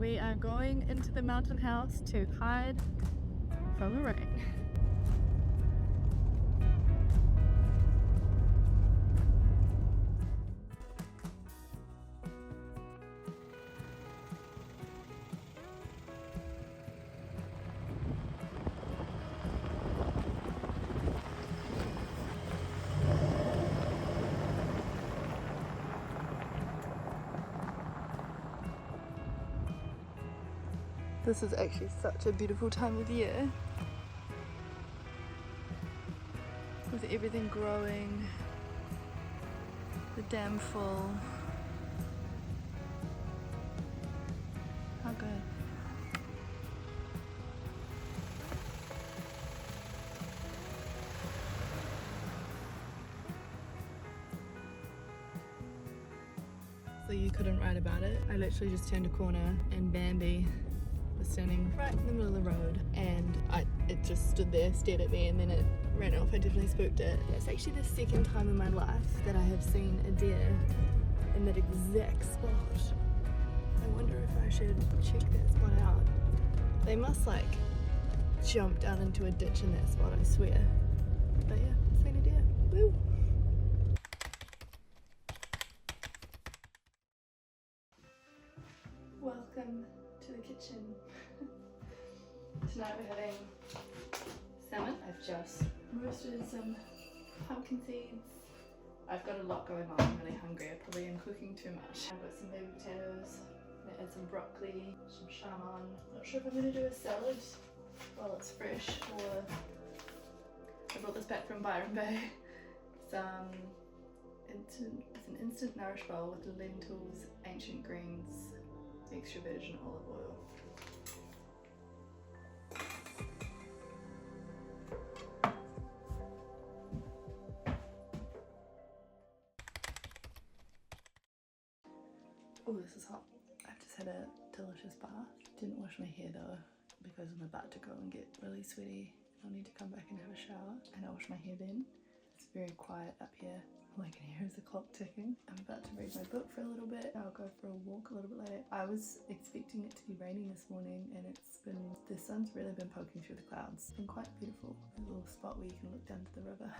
We are going into the mountain house to hide from the rain. This is actually such a beautiful time of year, with everything growing, the dam full. How good. So you couldn't write about it. I literally just turned a corner and Bambi was standing right in the middle of the road, and it just stood there, stared at me, and then it ran off. I definitely spooked it. It's actually the second time in my life that I have seen a deer in that exact spot. I wonder if I should check that spot out. They must like jump down into a ditch in that spot, I swear. But yeah, seen a deer. Woo! Welcome to the kitchen. Tonight we're having salmon. I've just roasted some pumpkin seeds. I've got a lot going on. I'm really hungry. I probably am cooking too much. I've got some baby potatoes. I'm gonna add some broccoli, some chaman. Not sure if I'm gonna do a salad while it's fresh, or I brought this back from Byron Bay. It's an instant nourish bowl with lentils, ancient greens, extra virgin olive oil. Oh, this is hot. I've just had a delicious bath. Didn't wash my hair though, because I'm about to go and get really sweaty. I'll need to come back and have a shower, and I'll wash my hair then. It's very quiet up here. All I can hear is the clock ticking. I'm about to read my book for a little bit. I'll go for a walk a little bit later. I was expecting it to be raining this morning, and the sun's really been poking through the clouds. It's been quite beautiful. There's a little spot where you can look down to the river.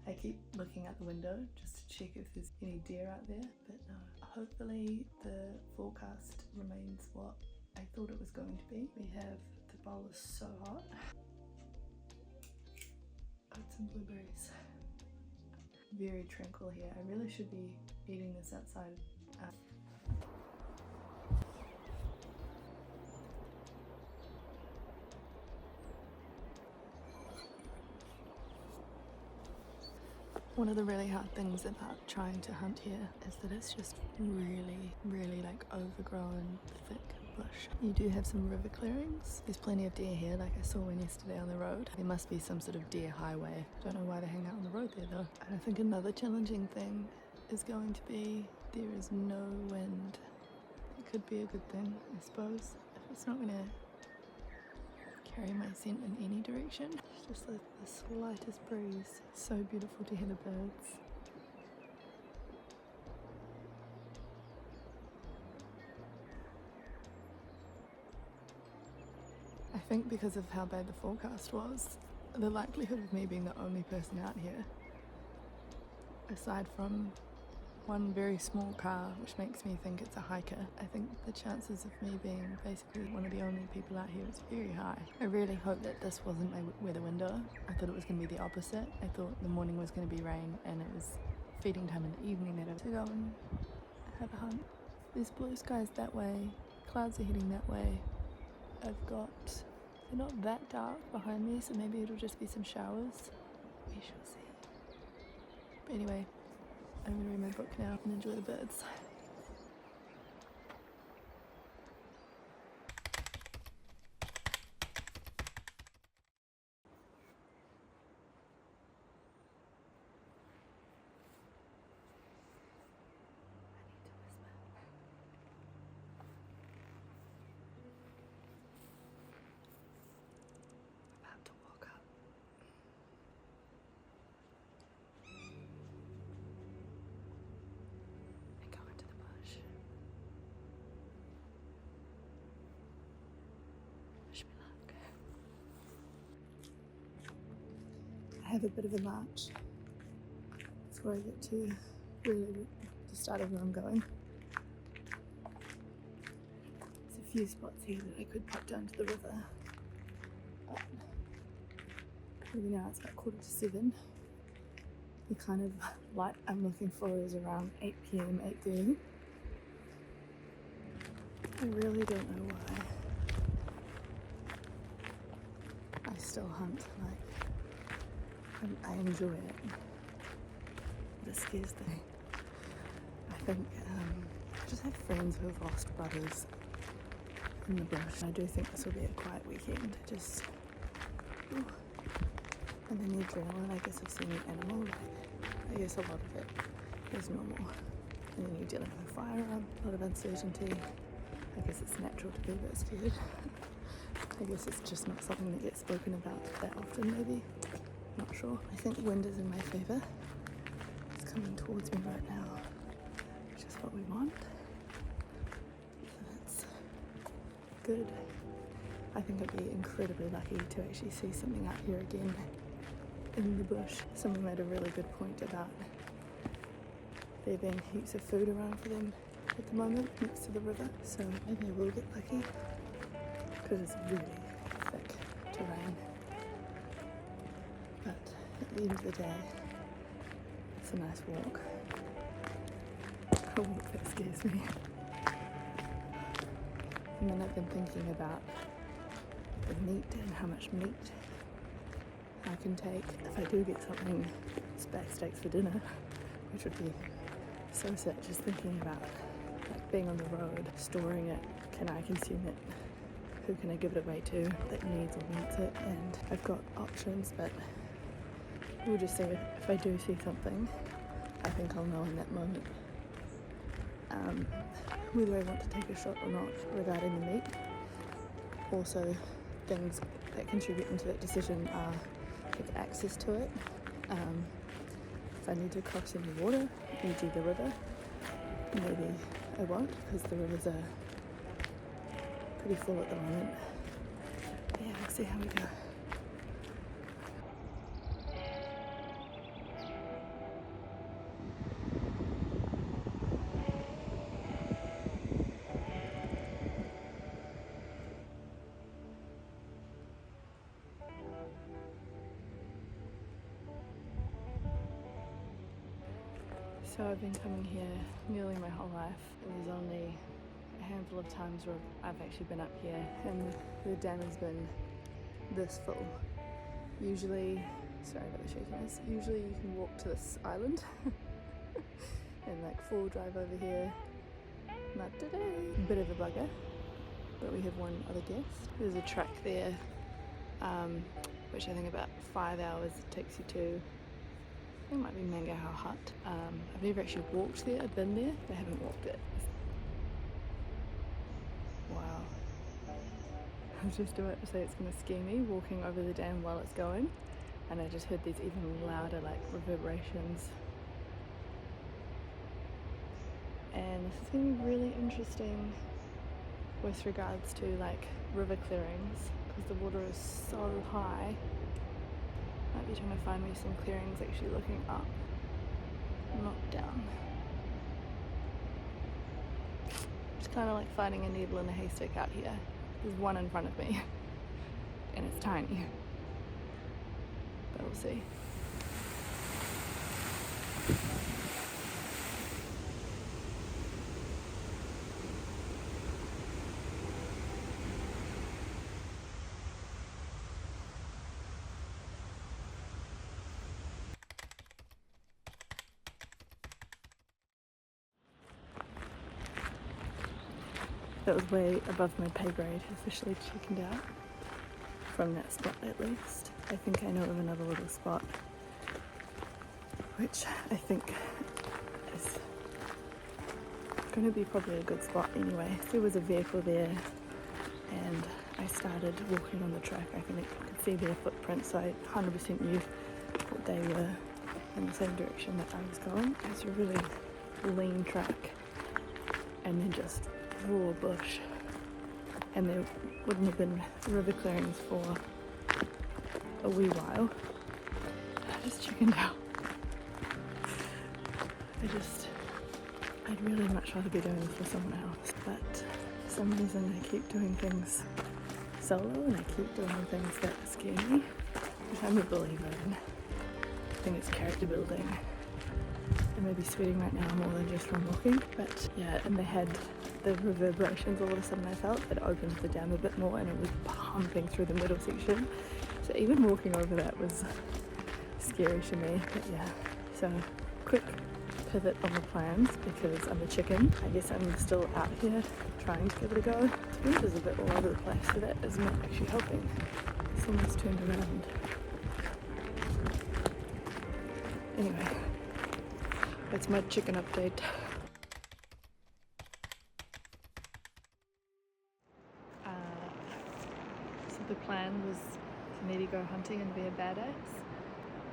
I keep looking out the window just to check if there's any deer out there, but no. Hopefully the forecast remains what I thought it was going to be. The bowl is so hot. Oats and blueberries. Very tranquil here. I really should be eating this outside. One of the really hard things about trying to hunt here is that it's just really like overgrown, thick bush. You do have some river clearings. There's plenty of deer here, like I saw one yesterday on the road. There must be some sort of deer highway. I don't know why they hang out on the road there though. And I think another challenging thing is going to be there is no wind. It could be a good thing, I suppose, if it's not gonna carry my scent in any direction. It's just the slightest breeze. So beautiful to hear the birds. I think because of how bad the forecast was, the likelihood of me being the only person out here, aside from one very small car, which makes me think it's a hiker, I think the chances of me being basically one of the only people out here is very high. I really hope that this wasn't my weather window. I thought it was going to be the opposite. I thought the morning was going to be rain and it was feeding time in the evening that I was to go and have a hunt. There's blue skies that way, clouds are heading that way. They're not that dark behind me, so maybe it'll just be some showers. We shall see. But anyway, I'm going to read my book now and enjoy the birds. About to walk up. And go into have a bit of a march before I get to really the start of where I'm going. There's a few spots here that I could pop down to the river. Maybe now it's about 6:45. The kind of light I'm looking for is around 8 p.m, 8:30. I really don't know why I still hunt. Like, I enjoy it. But it scares me. I think I just have friends who have lost brothers in the bush. I do think this will be a quiet weekend. Just, ooh. And then the adrenaline, I guess, of seeing an animal, like, I guess a lot of it is normal. And then you're dealing with a firearm, a lot of uncertainty. I guess it's natural to be a bit scared. I guess it's just not something that gets spoken about that often, maybe. Not sure. I think wind is in my favour. It's coming towards me right now, which is what we want. So that's good. I think I'd be incredibly lucky to actually see something out here again in the bush. Someone made a really good point about there being heaps of food around for them at the moment next to the river, so maybe I will get lucky because it's really thick terrain. But at the end of the day, it's a nice walk. A walk that scares me. And then I've been thinking about the meat and how much meat I can take if I do get something spare steaks for dinner, which would be so sad just thinking about like being on the road, storing it, can I consume it, who can I give it away to that needs or wants it, and I've got options, but we'll just see if I do see something. I think I'll know in that moment whether I want to take a shot or not regarding the meat. Also, things that contribute into that decision are like access to it. If I need to cross any water, e.g. the river, maybe I won't because the rivers are pretty full at the moment. But yeah, let's see how we go. So I've been coming here nearly my whole life. There's only a handful of times where I've actually been up here and the dam has been this full. Usually, sorry about the shakiness, usually you can walk to this island and like full drive over here. Not today. Bit of a bugger, but we have one other guest. There's a track there, which I think about 5 hours it takes you to. I think it might be Mangahow Hut. I've never actually walked there, I've been there, but I haven't walked it. Wow. I was just about to say it's going to scare me walking over the dam while it's going, and I just heard these even louder like reverberations. And this is going to be really interesting with regards to like river clearings, because the water is so high. Might be trying to find me some clearings actually looking up, not down. It's kind of like finding a needle in a haystack out here. There's one in front of me, and it's tiny, but we'll see. That was way above my pay grade, officially chickened out from that spot at least. I think I know of another little spot, which I think is going to be probably a good spot anyway. There was a vehicle there and I started walking on the track. I could see their footprints, so I 100% knew that they were in the same direction that I was going. It's a really lean track and then just raw bush, and there wouldn't have been river clearings for a wee while. just chickened out. I'd really much rather be doing this with someone else, but for some reason I keep doing things solo and I keep doing things that scare me, which I'm a believer in. I think it's character building. I may be sweating right now more than just from walking, but yeah, and they had the reverberations. All of a sudden I felt it opened the dam a bit more and it was pumping through the middle section. So even walking over that was scary to me, but yeah. So quick pivot on the plans because I'm a chicken. I guess I'm still out here trying to give it a go. The wind is a bit all over the place, so that is not actually helping. Someone's turned around. Anyway, that's my chicken update. So the plan was for me to go hunting and be a badass.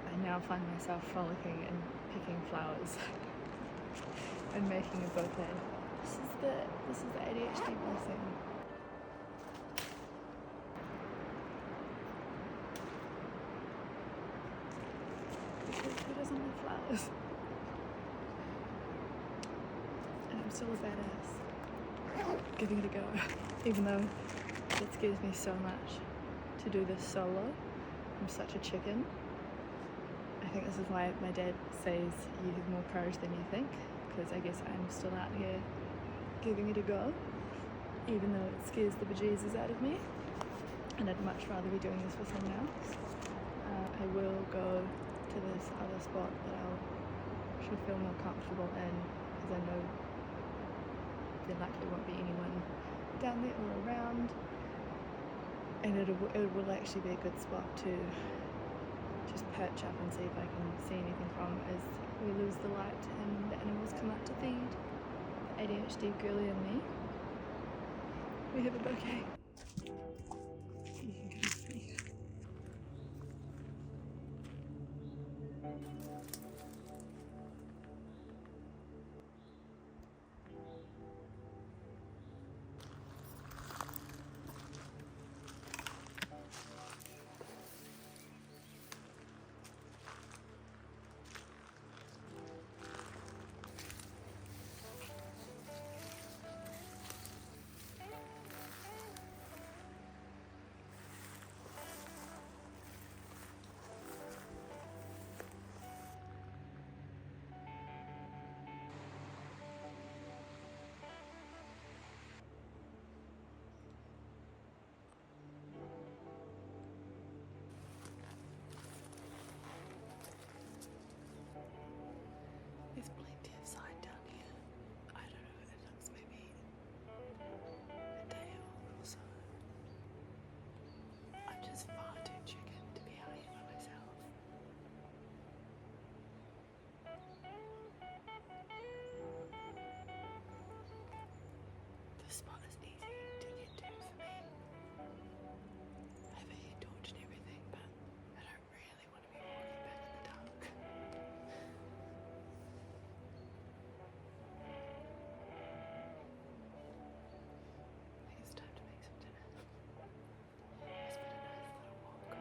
I now find myself frolicking and picking flowers and making a bouquet. This is the ADHD blessing. Because who doesn't love flowers? And I'm still a badass. Giving it a go. Even though it scares me so much to do this solo. I'm such a chicken. I think this is why my dad says you have more courage than you think, because I guess I'm still out here giving it a go, even though it scares the bejesus out of me, and I'd much rather be doing this with someone else. I will go to this other spot that I should feel more comfortable in, because I know there likely won't be anyone down there or around, and it will actually be a good spot to just perch up and see if I can see anything from as we lose the light and the animals come out to feed. The ADHD girly and me, we have a bouquet. You can come with me. There's plenty of sign down here. I don't know, it looks maybe a day old or so. I'm just far too chicken to be out here by myself. This spot is easy to get to for me. I have a head torch and everything, but I don't really want to be walking back in the dark. I think it's time to make some dinner. It's been a nice little walk.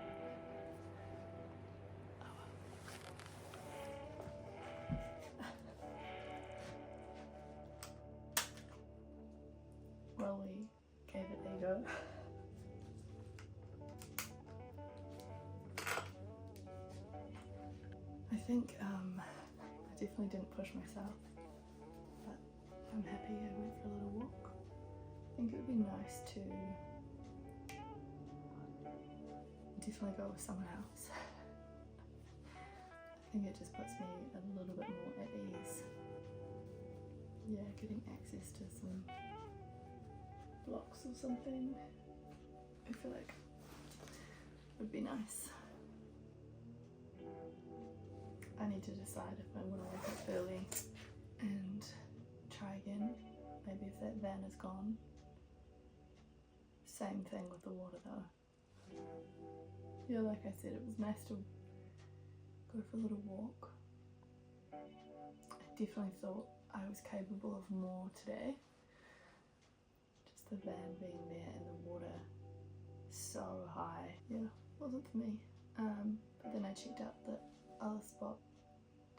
Oh well. Well, we gave it a go. I think I definitely didn't push myself, but I'm happy I went for a little walk. I think it would be nice to definitely go with someone else. I think it just puts me a little bit more at ease. Yeah, getting access to some blocks or something, I feel like would be nice. I need to decide if I want to wake up early and try again. Maybe if that van is gone. Same thing with the water though. Yeah, like I said, it was nice to go for a little walk. I definitely thought I was capable of more today. Just the van being there and the water so high. Yeah, wasn't for me. But then I checked out the other spot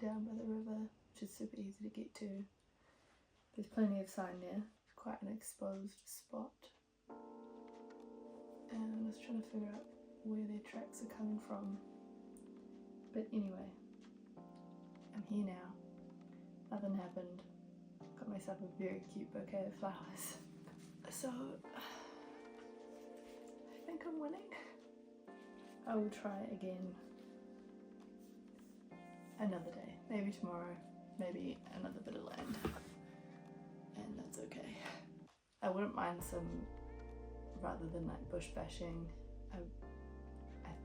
down by the river, which is super easy to get to. There's plenty of sign there. It's quite an exposed spot. And I was trying to figure out where their tracks are coming from. But anyway, I'm here now. Nothing happened. Got myself a very cute bouquet of flowers. So, I think I'm winning. I will try again another day. Maybe tomorrow, maybe another bit of land. And that's okay. I wouldn't mind some, rather than like bush bashing, I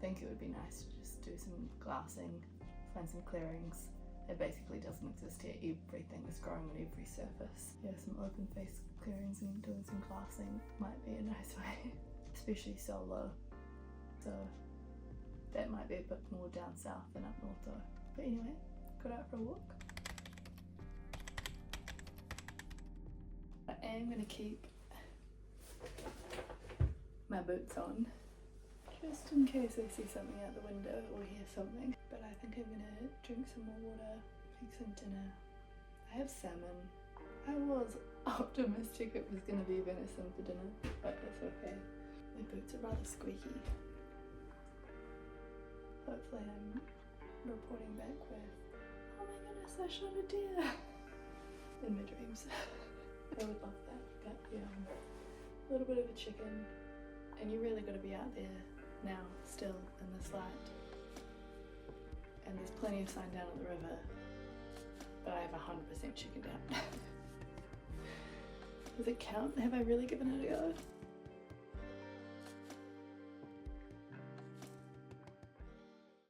think it would be nice to just do some glassing, find some clearings. It basically doesn't exist here. Everything is growing on every surface. Yeah, some open face clearings and doing some glassing might be a nice way, especially solo. So that might be a bit more down south than up north though. But anyway, got out for a walk. I am going to keep my boots on, just in case I see something out the window or hear something. But I think I'm gonna drink some more water, make some dinner. I have salmon. I was optimistic it was gonna be venison for dinner, but it's okay. My boots are rather squeaky. Hopefully I'm reporting back with, oh my goodness, I shot a deer in my dreams. I would love that. But yeah, a little bit of a chicken, and you really gotta be out there now, still in this light. And there's plenty of sign down at the river, but I have 100% chickened out. Does it count? Have I really given it a go?